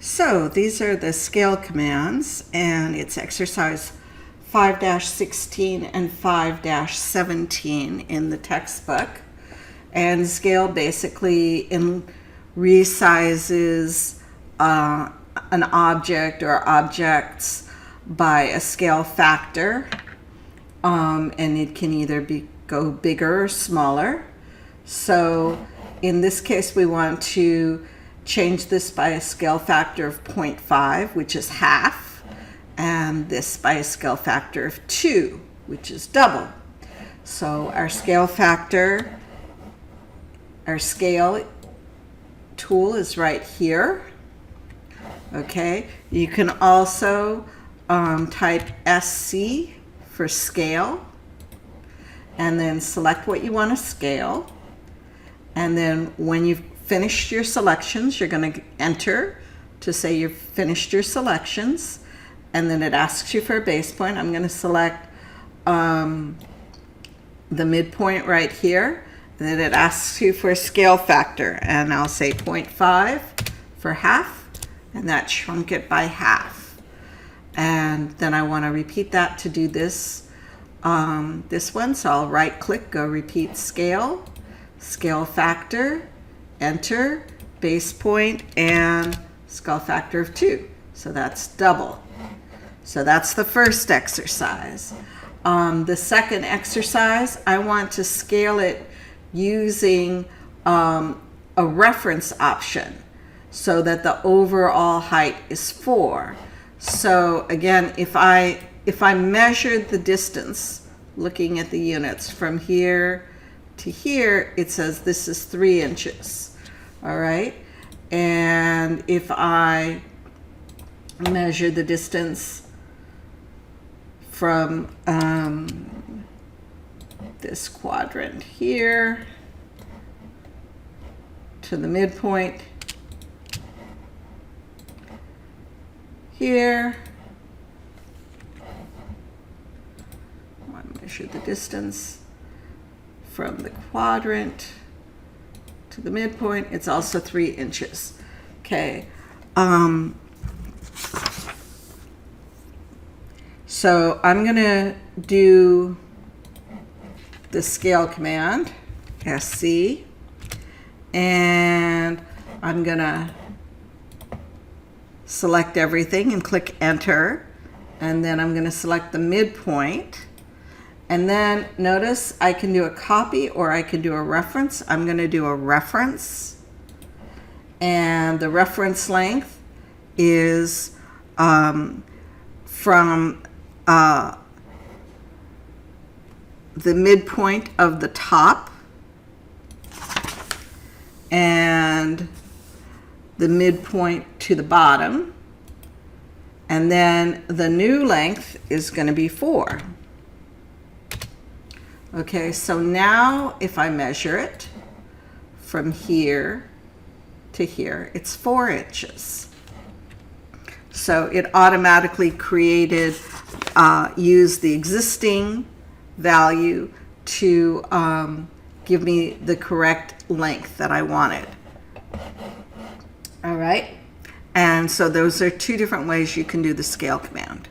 So these are the scale commands, and it's exercise 5-16 and 5-17 in the textbook. And scale basically resizes an object or objects by a scale factor, and it can either go bigger or smaller. So in this case, we want to change this by a scale factor of 0.5, which is half, and this by a scale factor of 2, which is double. So our scale factor, our scale tool is right here. Okay, you can also type SC for scale, and then select what you want to scale. And then when you've finished your selections, you're going to enter to say you've finished your selections, and then it asks you for a base point. I'm going to select the midpoint right here, and then it asks you for a scale factor, and I'll say 0.5 for half, and that shrunk it by half. And then I want to repeat that to do this one, so I'll right click, go repeat scale, scale factor, enter, base point, and scale factor of 2. So that's double. So that's the first exercise. The second exercise, I want to scale it using a reference option so that the overall height is 4. So again, if I measured the distance looking at the units from here to here, it says this is 3 inches. All right, and if I measure the distance from this quadrant here to the midpoint here, I want to measure the distance from the quadrant to the midpoint, it's also 3 inches. Okay. So I'm going to do the scale command, SC, and I'm going to select everything and click enter, and then I'm going to select the midpoint. And then notice I can do a copy or I can do a reference. I'm going to do a reference. And the reference length is from the midpoint of the top and the midpoint to the bottom. And then the new length is going to be 4. Okay, so now if I measure it from here to here, it's 4 inches. So it automatically created, used the existing value to give me the correct length that I wanted. All right, and so those are 2 different ways you can do the scale command.